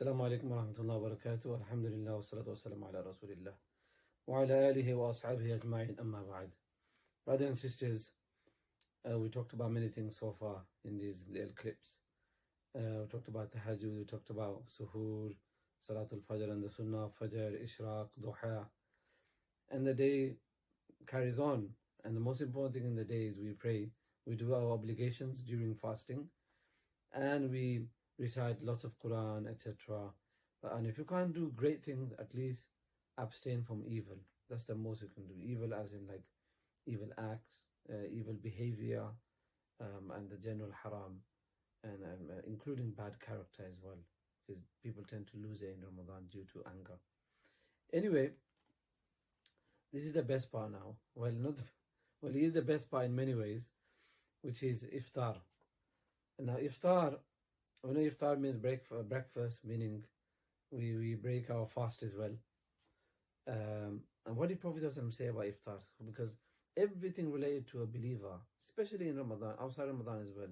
السلام عليكم ورحمة الله وبركاته. الحمد لله والصلاة والسلام على رسول الله وعلى آله وأصحابه أجمعين أما بعد. Brothers and sisters, we talked about many things so far in these little clips. We talked about tahajjud, we talked about suhoor, Salatul Fajr and the Sunnah of Fajr, Ishraq, Duha. And the day carries on. And the most important thing in the day is we pray, we do our obligations during fasting, and we recite lots of Quran, etc. And if you can't do great things, at least abstain from evil. That's the most you can do. Evil as in like evil acts, evil behavior, and the general haram, and including bad character as well, because people tend to lose it in Ramadan due to anger. Anyway, this is the best part now. Well, it is the best part in many ways, which is iftar. Now, iftar, we know iftar means breakfast, meaning we break our fast as well. And what did Prophet ﷺ say about iftar? Because everything related to a believer, especially in Ramadan, outside Ramadan as well,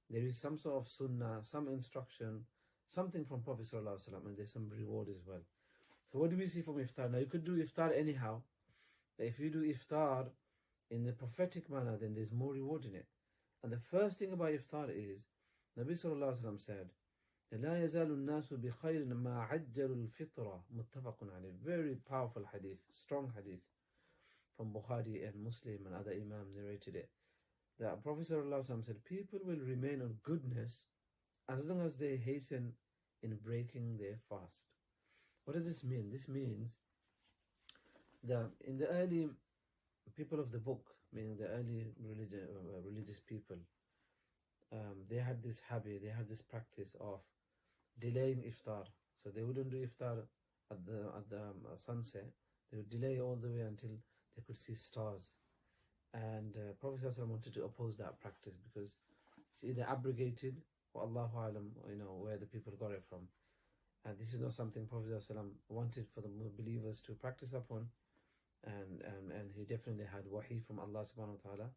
there is some sort of sunnah, some instruction, something from Prophet ﷺ, and there's some reward as well. So what do we see from iftar? Now, you could do iftar anyhow. If you do iftar in the prophetic manner, then there's more reward in it. And the first thing about iftar is, Nabi sallallahu alaihi wasallam said, لا يزال الناس بخير ما عجلوا الفطرة متفق عليه. Very powerful hadith, strong hadith from Bukhari and Muslim and other Imam narrated it. The Prophet sallallahu alaihi wasallam said, people will remain on goodness as long as they hasten in breaking their fast. What does this mean? This means that in the early people of the book, meaning the early religious people, they had this habit, they had this practice of delaying iftar. So they wouldn't do iftar at the sunset. They would delay all the way until they could see stars. And Prophet ﷺ wanted to oppose that practice because it's either abrogated or Allahu Alam, where the people got it from. And this is not something Prophet ﷺ wanted for the believers to practice upon. And he definitely had wahi from Allah subhanahu wa ta'ala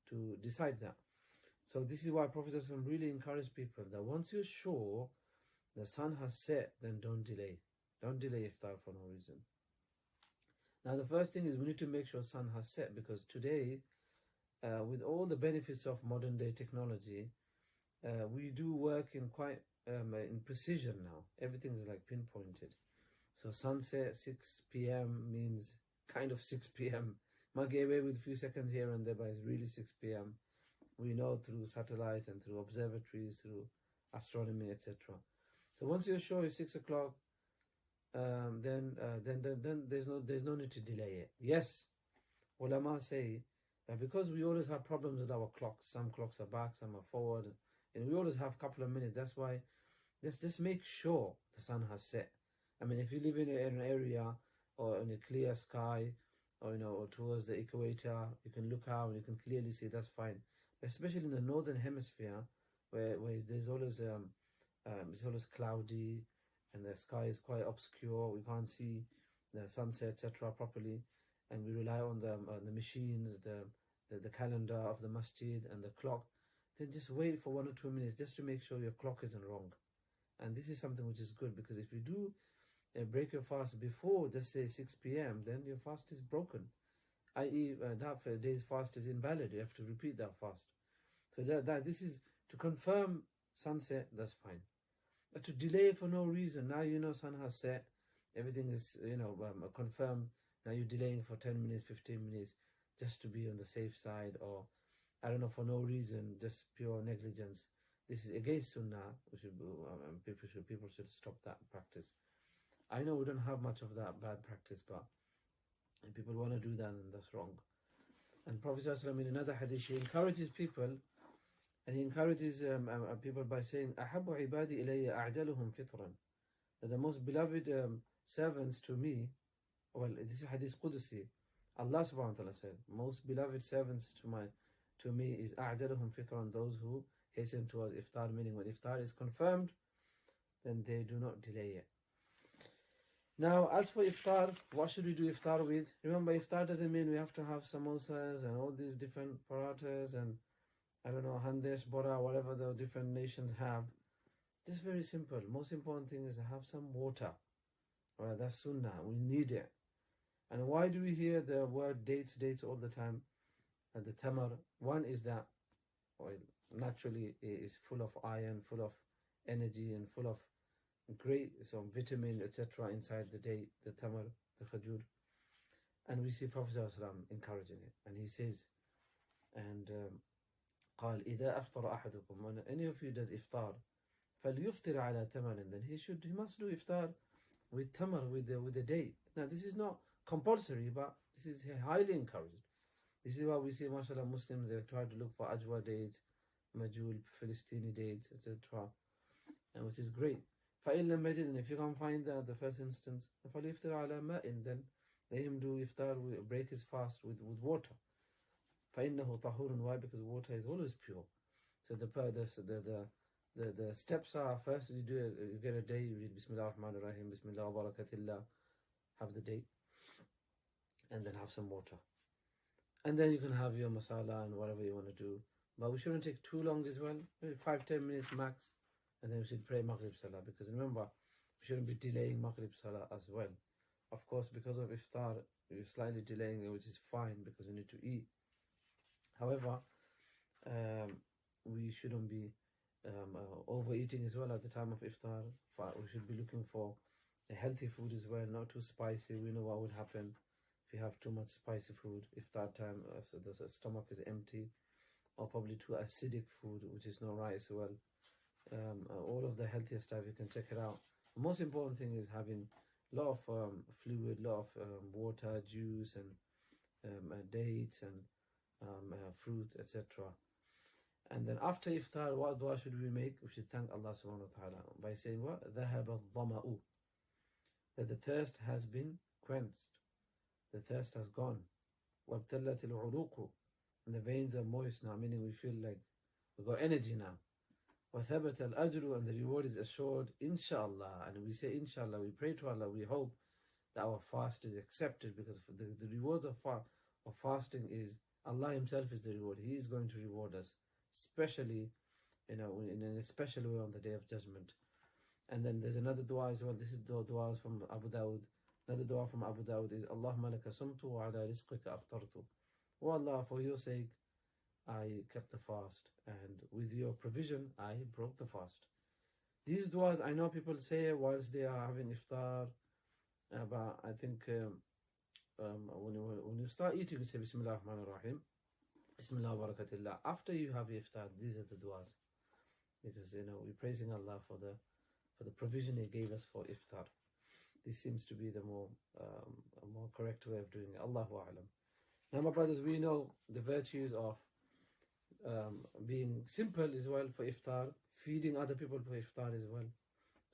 to decide that. So this is why Prophet ﷺ really encouraged people that once you're sure the sun has set, then don't delay. Don't delay iftar for no reason. Now the first thing is we need to make sure sun has set, because today, with all the benefits of modern day technology, we do work in quite in precision now. Everything is like pinpointed. So sunset 6 p.m. means kind of 6 p.m. Might get away with a few seconds here and there, but it's really 6 p.m. We know through satellites and through observatories, through astronomy, etc. So once you're sure it's 6 o'clock, then there's no need to delay it. Yes, ulama say that because we always have problems with our clocks. Some clocks are back, some are forward, and we always have a couple of minutes. That's why let's just make sure the sun has set. I mean, if you live in an area or in a clear sky, or or towards the equator, you can look out and you can clearly see, that's fine. Especially in the northern hemisphere, where there's always it's always cloudy and the sky is quite obscure. We can't see the sunset, etc. properly, and we rely on the machines, the calendar of the masjid and the clock. Then just wait for 1 or 2 minutes just to make sure your clock isn't wrong. And this is something which is good, because if you do break your fast before, just say 6 p.m., then your fast is broken, i.e. that day's fast is invalid. You have to repeat that fast. So that this is to confirm sunset, that's fine. But to delay for no reason, now sun has set, everything is confirmed, now you're delaying for 10 minutes, 15 minutes, just to be on the safe side, or I don't know, for no reason, just pure negligence. This is against sunnah. People should stop that practice. I know we don't have much of that bad practice, but if people want to do that, then that's wrong. And Prophet ﷺ in another hadith, he encourages people, and he encourages people by saying, أَحَبُّ عِبَادِي إِلَيَّ أَعْجَلُهُمْ فِطْرًا, that the most beloved servants to me, well, this is hadith Qudusi, Allah subhanahu wa ta'ala said, most beloved servants to me is أَعْجَلُهُمْ فِطْرًا, those who hasten towards iftar, meaning when iftar is confirmed, then they do not delay it. Now, as for iftar, what should we do iftar with? Remember, iftar doesn't mean we have to have samosas and all these different parathas and, I don't know, handesh, bora, whatever the different nations have. Just very simple. Most important thing is to have some water. Alright, that's sunnah. We need it. And why do we hear the word dates all the time? And the tamar, one is that oil naturally is full of iron, full of energy, and full of great some vitamin, etc. inside the date, the tamar, the khajur. And we see Prophet ﷺ encouraging it. And he says, and قال إذا أفطر أحدكم, when any of you does iftar, فليفطر على تمر, then he must do iftar with tamar, with the date. Now this is not compulsory, but this is highly encouraged. This is why we see, mashallah, Muslims, they try to look for ajwa dates, majul, Philistine dates, etc. And which is great. فَإِن لَمْ يَجِدْ, and if you can't find the first instance, فَلْيُفْطِرْ عَلَى مَاءٍ, then let him do iftar, break his fast with water. فَإِنَّهُ طَهُورٌ, why? Because water is always pure. So the steps are, first you get a day, you read Bismillah ar-Rahman ar-Rahim, Bismillah wa barakatillah, have the day, and then have some water. And then you can have your masala and whatever you want to do. But we shouldn't take too long as well, maybe 5-10 minutes max, and then we should pray Maghrib Salah, because remember, we shouldn't be delaying Maghrib Salah as well. Of course, because of iftar, you're slightly delaying it, which is fine, because we need to eat. However, we shouldn't be overeating as well at the time of iftar. We should be looking for a healthy food as well, not too spicy. We know what would happen if you have too much spicy food. Iftar time, so the stomach is empty, or probably too acidic food, which is not right as well. All of the healthier stuff, you can check it out. The most important thing is having a lot of fluid, a lot of water, juice, and dates, and fruit, etc. And then after iftar, what dua should we make? We should thank Allah subhanahu wa ta'ala by saying what? ذهب الظمأ, that the thirst has been quenched, the thirst has gone. وابتلت العروق, and the veins are moist now, meaning we feel like we've got energy now. وثبت الأجر, and the reward is assured, inshallah. And we say inshallah, we pray to Allah, we hope that our fast is accepted, because the rewards of fasting is, Allah himself is the reward. He is going to reward us, especially, in a special way on the Day of Judgment. And then there's another dua as well. This is the dua from Abu Dawud. Another dua from Abu Dawud is, Allahumma laka sumtu wa ala rizqika aftartu. Oh Allah, for your sake I kept the fast, and with your provision I broke the fast. These duas, I know people say whilst they are having iftar, but I think when you start eating, you say Bismillah ar-Rahman ar-Rahim, Bismillah wa barakatillah. After you have iftar, these are the duas, because we're praising Allah for the provision He gave us for iftar. This seems to be the more correct way of doing it. Allahu a'lam. Now, my brothers, we know the virtues of being simple as well for iftar, feeding other people for iftar as well.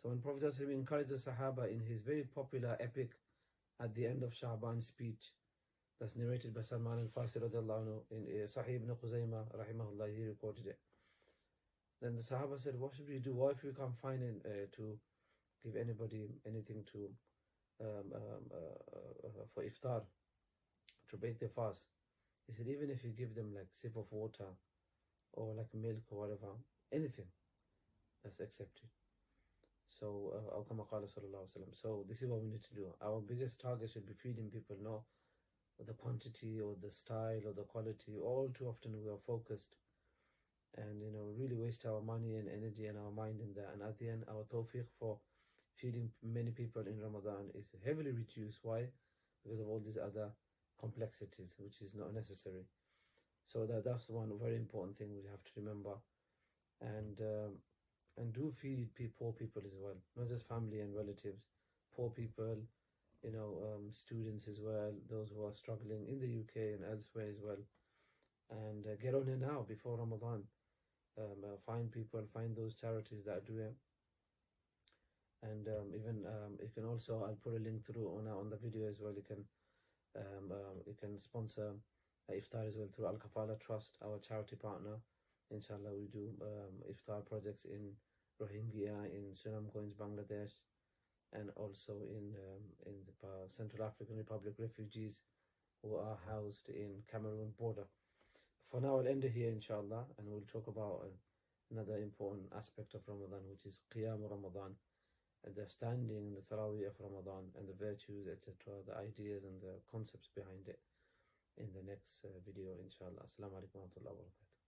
So when Prophet ﷺ encouraged the Sahaba in his very popular epic at the end of Sha'ban speech, that's narrated by Salman al-Farsi radiallahu anhu, in Sahih ibn Khuzaymah rahimahullah, he recorded it. Then the Sahaba said, what should we do? What if we can't find to give anybody anything to for iftar, to break their fast? He said, even if you give them like a sip of water or like milk or whatever, anything, that's accepted. So so this is what we need to do. Our biggest target should be feeding people, not the quantity or the style or the quality. All too often we are focused and really waste our money and energy and our mind in that, and at the end our tawfiq for feeding many people in Ramadan is heavily reduced. Why? Because of all these other complexities, which is not necessary. So that's one very important thing we have to remember. And do feed poor people as well, not just family and relatives, poor people, students as well, those who are struggling in the UK and elsewhere as well. And get on it now before Ramadan. Find those charities that do it. And even you can also, I'll put a link through on the video as well. You can sponsor iftar as well through Al Kafala Trust, our charity partner. Inshallah, we do iftar projects in Rohingya, in Sunamganj, Bangladesh, and also in the Central African Republic refugees who are housed in Cameroon border. For now, I'll end it here, inshallah, and we'll talk about another important aspect of Ramadan, which is Qiyam Ramadan, and the standing, the Taraweeh of Ramadan, and the virtues, etc., the ideas and the concepts behind it in the next video, inshallah. Assalamu alaikum wa rahmatullahi wa barakatuh.